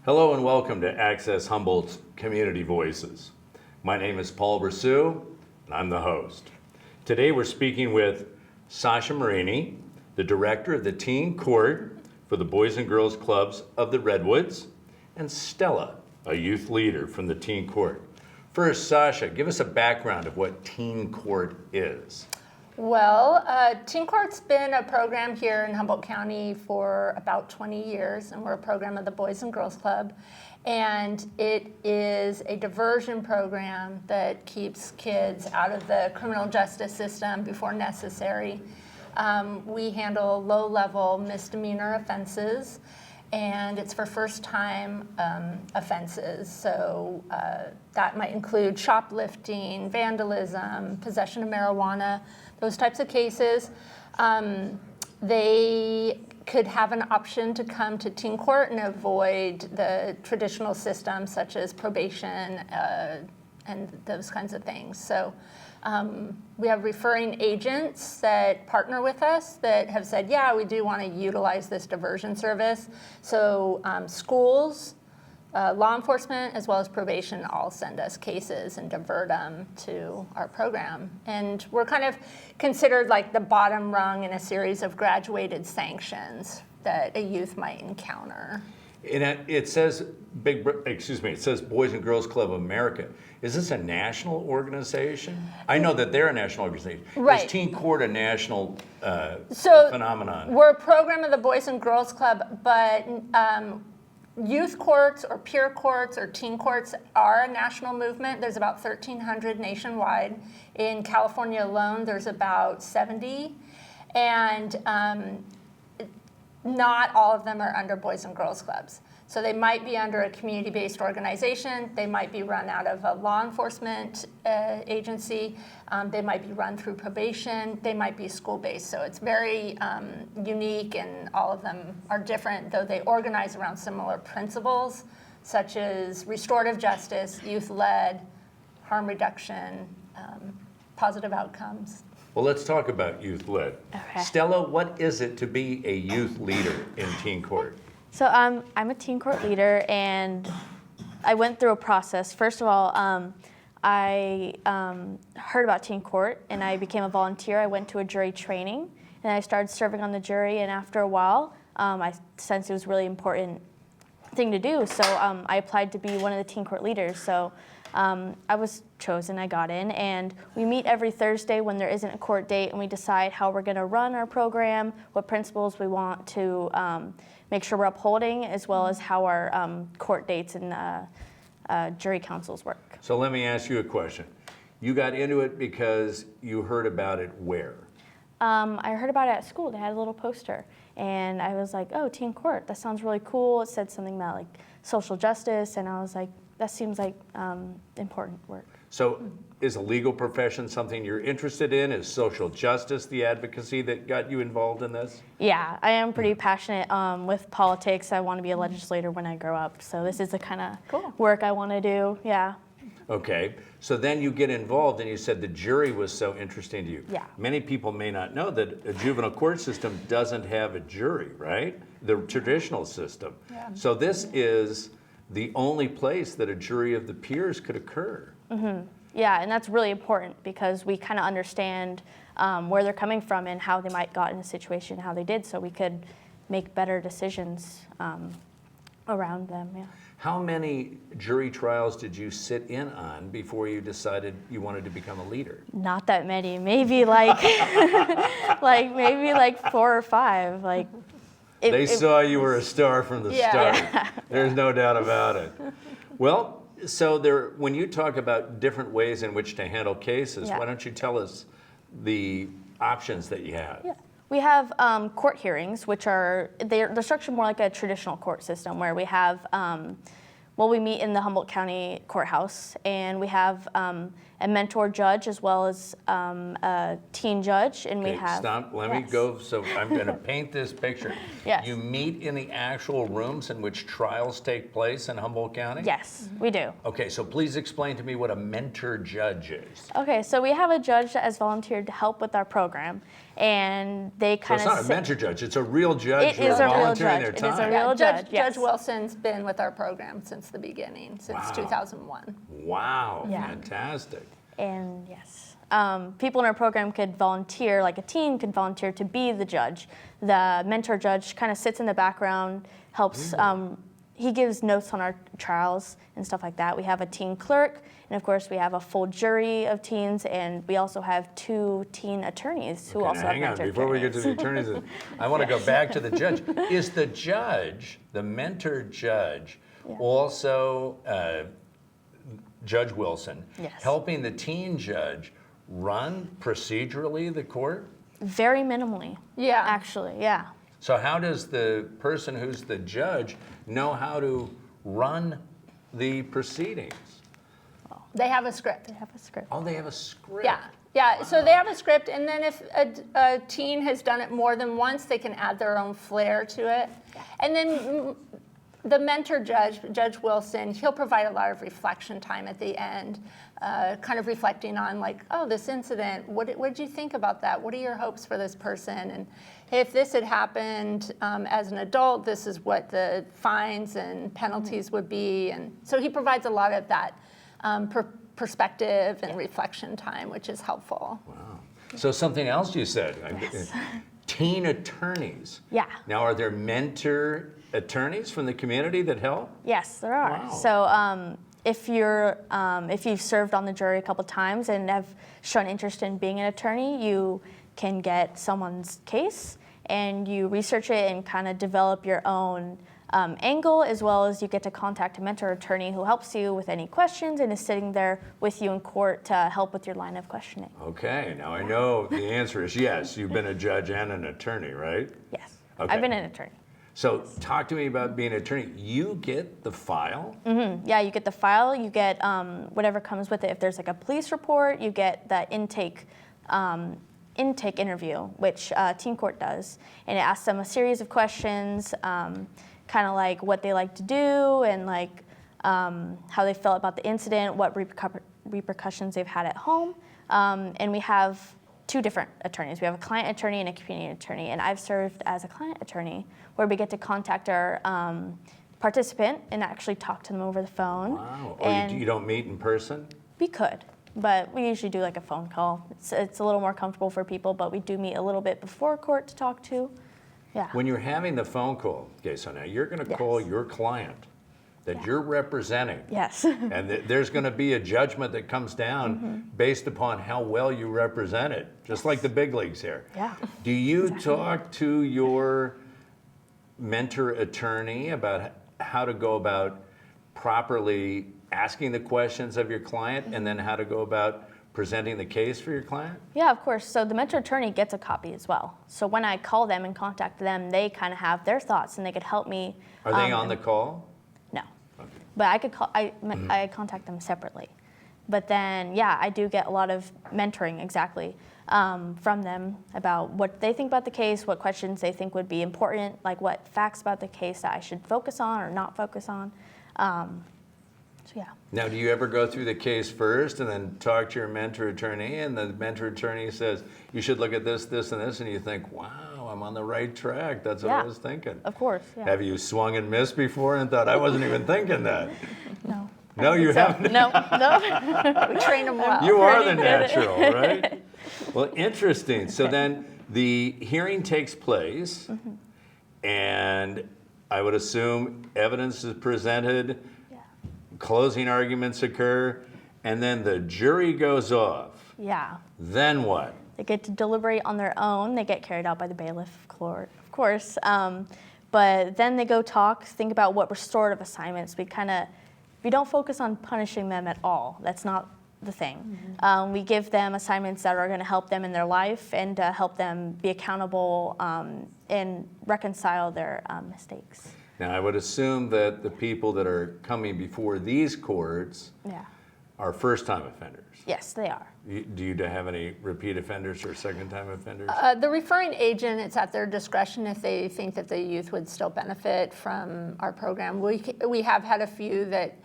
Hello and welcome to Access Humboldt's Community Voices. My name is Paul Bressoud, and I'm the host. Today we're speaking with Sacha Marini, the director of the Teen Court for the Boys and Girls Clubs of the Redwoods, and Stella, a youth leader from the Teen Court. First, Sacha, give us a background of what Teen Court is. Well, Teen Court's been a program here in Humboldt County for about 20 years, and we're a program of the Boys and Girls Club. And it is a diversion program that keeps kids out of the criminal justice system before necessary. We handle low-level misdemeanor offenses, and it's for first-time offenses. So that might include shoplifting, vandalism, possession of marijuana, those types of cases. They could have an option to come to Teen Court and avoid the traditional systems such as probation and those kinds of things. So we have referring agents that partner with us that have said, yeah, we do want to utilize this diversion service. So schools, law enforcement, as well as probation all send us cases and divert them to our program. And we're kind of considered like the bottom rung in a series of graduated sanctions that a youth might encounter. And it says it says Boys and Girls Club of America. Is this a national organization? I know that they're a national organization. Right. Is Teen Court a national phenomenon? We're a program of the Boys and Girls Club, but youth courts or peer courts or teen courts are a national movement. There's about 1,300 nationwide. In California alone, there's about 70. And not all of them are under Boys and Girls Clubs. So they might be under a community-based organization. They might be run out of a law enforcement agency. They might be run through probation. They might be school-based. So it's very unique, and all of them are different, though they organize around similar principles, such as restorative justice, youth-led, harm reduction, positive outcomes. Well, let's talk about youth-led. Okay. Stella, what is it to be a youth leader in Teen Court? So I'm a Teen Court leader, and I went through a process. First of all, I heard about Teen Court, and I became a volunteer. I went to a jury training, and I started serving on the jury, and after a while, I sensed it was a really important thing to do, so I applied to be one of the Teen Court leaders. So I was chosen, I got in, and we meet every Thursday when there isn't a court date, and we decide how we're going to run our program, what principles we want to make sure we're upholding, as well as how our court dates and jury councils work. So let me ask you a question. You got into it because you heard about it where? I heard about it at school. They had a little poster, and I was like, oh, Teen Court, that sounds really cool. It said something about like social justice, and I was like, that seems like important work. So is a legal profession something you're interested in? Is social justice the advocacy that got you involved in this? Yeah, I am pretty passionate with politics. I want to be a legislator when I grow up. So this is the kind of work I want to do, yeah. Okay, so then you get involved, and you said the jury was so interesting to you. Yeah. Many people may not know that a juvenile court system doesn't have a jury, right? The traditional system. Yeah. So this is the only place that a jury of the peers could occur. Mm-hmm. Yeah, and that's really important because we kind of understand where they're coming from and how they might got in a situation, how they did, so we could make better decisions around them, yeah. How many jury trials did you sit in on before you decided you wanted to become a leader? Not that many, maybe like, maybe like 4 or 5, like. They saw you were a star from the start. Yeah. There's no doubt about it. Well, so when you talk about different ways in which to handle cases, why don't you tell us the options that you have? Yeah. We have court hearings, which they're structured more like a traditional court system, where we have, we meet in the Humboldt County Courthouse, and we have a mentor judge as well as a teen judge, and we Okay, have. stop. Let me go. So I'm going to paint this picture. Yes. You meet in the actual rooms in which trials take place in Humboldt County? Yes, we do. Okay, so please explain to me what a mentor judge is. Okay, so we have a judge that has volunteered to help with our program, and they So kind it's of. not a mentor judge, it's a real judge It who is are a real volunteering judge. their It is a time. real judge, yes. Judge Wilson's been with our program since the beginning, since Wow. 2001. Wow, Yeah. fantastic. And yes, people in our program could volunteer, like a teen could volunteer to be the judge. The mentor judge kind of sits in the background, helps, he gives notes on our trials and stuff like that. We have a teen clerk, and of course we have a full jury of teens, and we also have 2 teen attorneys who Okay, also now have hang on, mentor before we get to the attorneys. attorneys, I want to go back to the judge. Is the judge, the mentor judge, also Judge Wilson, Yes. helping the teen judge run procedurally the court? Very minimally. Yeah. Actually, yeah. So how does the person who's the judge know how to run the proceedings? They have a script. They have a script. Oh, they have a script. Yeah, yeah. So they have a script, and then if a teen has done it more than once, they can add their own flair to it. And then the mentor judge, Judge Wilson, he'll provide a lot of reflection time at the end, kind of reflecting on like, oh, this incident, what did you think about that? What are your hopes for this person? And if this had happened as an adult, this is what the fines and penalties would be. And so he provides a lot of that perspective and reflection time, which is helpful. Wow. So something else you said, Yes. teen attorneys. Yeah. Now, are there mentor attorneys from the community that help? Yes, there are. Wow. So if you've served on the jury a couple times and have shown interest in being an attorney, you can get someone's case and you research it and kind of develop your own angle, as well as you get to contact a mentor attorney who helps you with any questions and is sitting there with you in court to help with your line of questioning. Okay, now I know the answer is yes. You've been a judge and an attorney, right? Yes, Okay. I've been an attorney. So talk to me about being an attorney. You get the file? Yeah, you get the file, you get whatever comes with it. If there's like a police report, you get the intake interview, which teen court does, and it asks them a series of questions, kind of like what they like to do and like how they felt about the incident, what repercussions they've had at home. And we have 2 different attorneys. We have a client attorney and a community attorney, and I've served as a client attorney where we get to contact our participant and actually talk to them over the phone. Wow. And You don't meet in person? we could, but we usually do like a phone call. It's a little more comfortable for people, but we do meet a little bit before court to talk to. Yeah. When you're having the phone call, okay, so now you're going to call your client that you're representing. Yes. And there's going to be a judgment that comes down based upon how well you represent it, just like the big leagues here. Yeah. Do you talk to your mentor attorney about how to go about properly asking the questions of your client and then how to go about presenting the case for your client? Yeah, of course. So the mentor attorney gets a copy as well. So when I call them and contact them, they kind of have their thoughts and they could help me. Are they on the call? No. Okay. But I could call. I contact them separately. But then, yeah, I do get a lot of mentoring exactly from them about what they think about the case, what questions they think would be important, like what facts about the case that I should focus on or not focus on. So yeah. Now, do you ever go through the case first and then talk to your mentor attorney, and the mentor attorney says, you should look at this, this, and this, and you think, wow, I'm on the right track. That's what I Yeah. was thinking. Of course. Yeah. Have you swung and missed before and thought, I wasn't even thinking that? No. No, you haven't. No. No. We train them well. You are the Pretty good. natural, right? Well, interesting. So then the hearing takes place, and I would assume evidence is presented, closing arguments occur, and then the jury goes off. Yeah. Then what? They get to deliberate on their own. They get carried out by the bailiff, of course. But then they go talk, think about what restorative assignments. We don't focus on punishing them at all. That's not the thing. We give them assignments that are going to help them in their life and to help them be accountable and reconcile their mistakes. Now, I would assume that the people that are coming before these courts Yeah. are first-time offenders. Yes, they are. Do you have any repeat offenders or second-time offenders? The referring agent, it's at their discretion if they think that the youth would still benefit from our program. We have had a few that,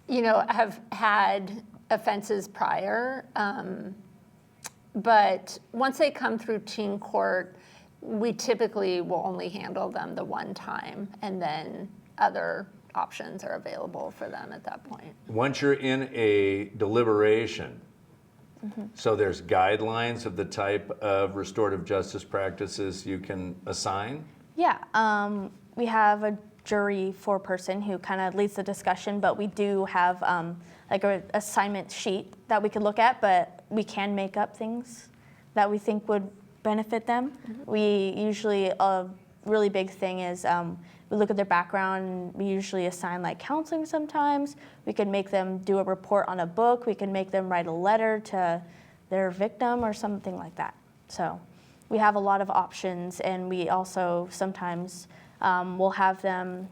have had offenses prior, but once they come through teen court, we typically will only handle them the one time, and then other options are available for them at that point. Once you're in a deliberation, so there's guidelines of the type of restorative justice practices you can assign? Yeah, we have a jury four-person who kind of leads the discussion, but we do have like an assignment sheet that we could look at, but we can make up things that we think would benefit them. We usually, a really big thing is we look at their background. We usually assign like counseling sometimes. We could make them do a report on a book. We can make them write a letter to their victim or something like that. So we have a lot of options, and we also sometimes will have them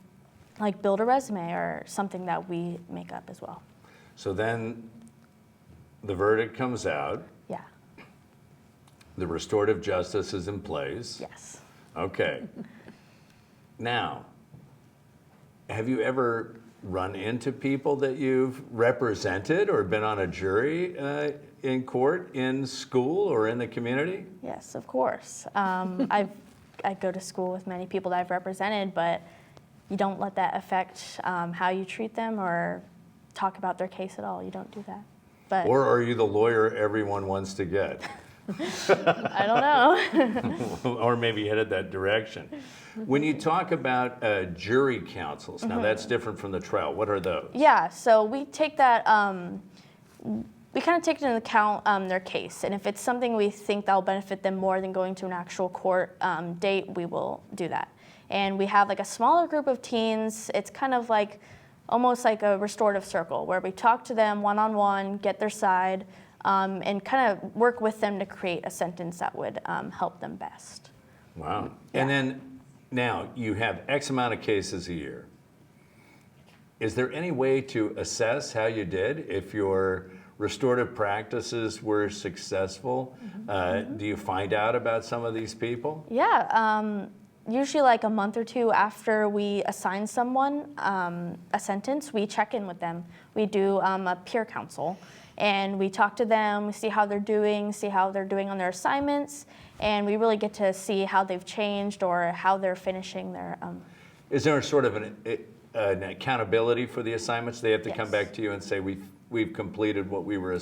like build a resume or something that we make up as well. So then the verdict comes out. Yeah. The restorative justice is in place. Yes. Okay. Now, have you ever run into people that you've represented or been on a jury in court, in school, or in the community? Yes, of course. I go to school with many people that I've represented, but you don't let that affect how you treat them or talk about their case at all. You don't do that. But Or are you the lawyer everyone wants to get? I don't know. Or maybe headed that direction. When you talk about jury counsels, now that's different from the trial. What are those? Yeah, so we take that, we kind of take into account their case. And if it's something we think that'll benefit them more than going to an actual court date, we will do that. And we have like a smaller group of teens. It's kind of like almost like a restorative circle where we talk to them one-on-one, get their side, and kind of work with them to create a sentence that would help them best. Wow. Yeah. And then now you have X amount of cases a year. Is there any way to assess how you did if your restorative practices were successful? Do you find out about some of these people? Yeah, usually like a month or two after we assign someone a sentence, we check in with them. We do a peer counsel, and we talk to them, we see how they're doing on their assignments, and we really get to see how they've changed or how they're finishing their. Is there sort of an accountability for the assignments? They have to come Yes. back to you and say, we've completed what we were,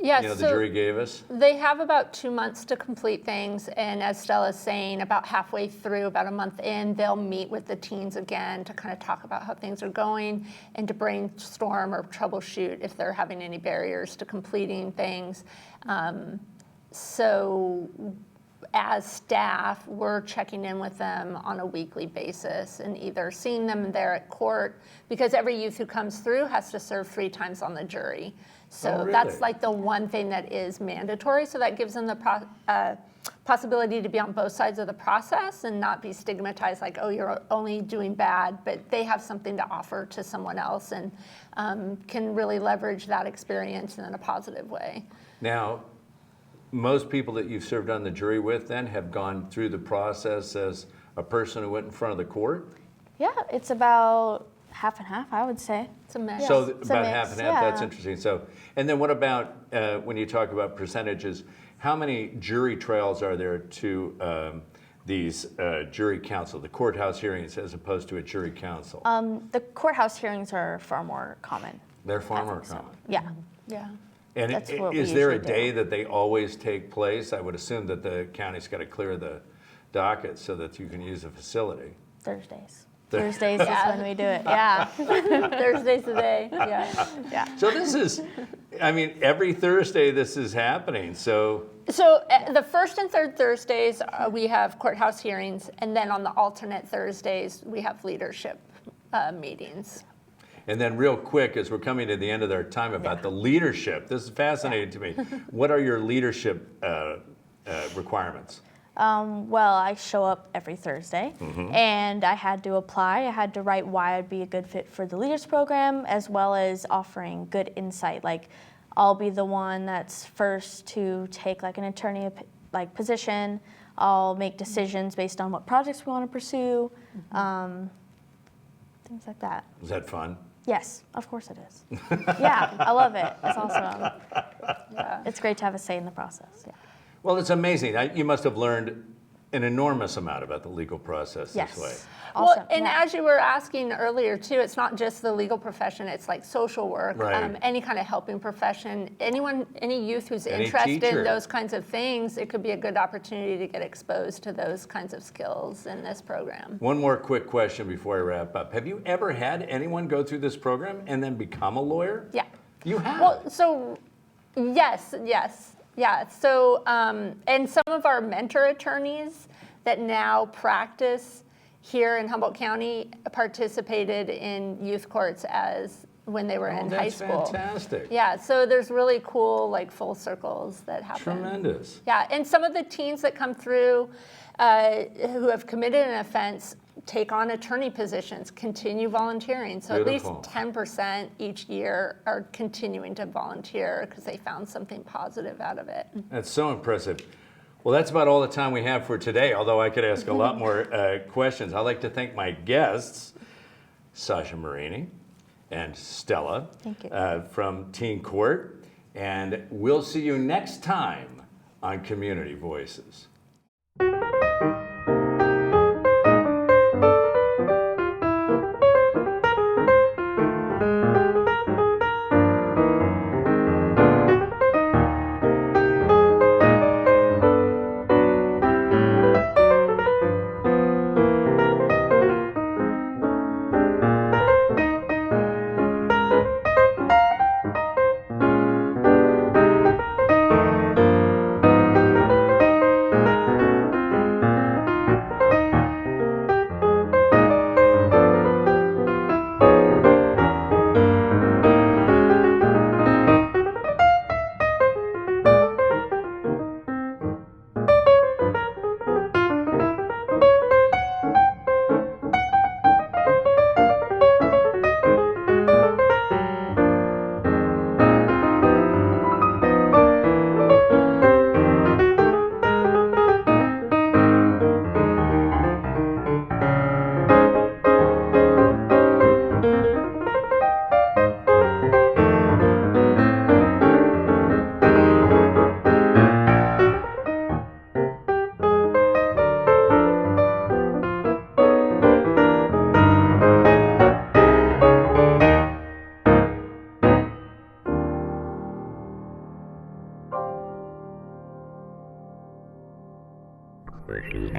Yes, the jury gave us? they have about 2 months to complete things, and as Stella's saying, about halfway through, about a month in, they'll meet with the teens again to kind of talk about how things are going and to brainstorm or troubleshoot if they're having any barriers to completing things. So as staff, we're checking in with them on a weekly basis and either seeing them there at court, because every youth who comes through has to serve 3 times on the jury. So Oh, really? that's like the one thing that is mandatory. So that gives them the possibility to be on both sides of the process and not be stigmatized like, oh, you're only doing bad, but they have something to offer to someone else and can really leverage that experience in a positive way. Now, most people that you've served on the jury with then have gone through the process as a person who went in front of the court? Yeah, it's about half and half, I would say. It's a mix. So It's a about mix, half and half, that's yeah. interesting. So, and then what about, when you talk about percentages, how many jury trials are there to these jury counsel, the courthouse hearings as opposed to a jury counsel? The courthouse hearings are far more common. They're far I more think so. common. Yeah. Yeah. And That's what we is there a usually do. day that they always take place? I would assume that the county's got to clear the docket so that you can use the facility. Thursdays. Thur- Thursdays Yeah. is when we do it. Yeah. Thursdays a day. Yeah. Yeah. So this is, I mean, every Thursday this is happening, so So the first and third Thursdays, we have courthouse hearings, and then on the alternate Thursdays, we have leadership meetings. and then real quick, as we're coming to the end of our time about the leadership, this is fascinating to me. What are your leadership requirements? Well, I show up every Thursday, and I had to apply. I had to write why I'd be a good fit for the Leaders Program, as well as offering good insight. Like, I'll be the one that's first to take like an attorney position. I'll make decisions based on what projects we want to pursue, things like that. Is that fun? Yes, of course it is. Yeah, I love it. It's awesome. Yeah. It's great to have a say in the process. Yeah. Well, it's amazing. You must have learned an enormous amount about the legal process Yes. this way. Well, Awesome. and Yeah. as you were asking earlier too, it's not just the legal profession, it's like social work, Right. any kind of helping profession, any youth who's Any interested teacher. in those kinds of things, it could be a good opportunity to get exposed to those kinds of skills in this program. One more quick question before I wrap up. Have you ever had anyone go through this program and then become a lawyer? Yeah. You have? Well, so yes. Yeah. So, and some of our mentor attorneys that now practice here in Humboldt County participated in youth courts as when they were in high school. That's fantastic. Yeah, so there's really cool like full circles that happen. Tremendous. Yeah, and some of the teens that come through who have committed an offense take on attorney positions, continue volunteering. So Beautiful. at least 10% each year are continuing to volunteer because they found something positive out of it. That's so impressive. Well, that's about all the time we have for today, although I could ask a lot more questions. I'd like to thank my guests, Sacha Marini and Stella Thank you. From Teen Court. And we'll see you next time on Community Voices. Versus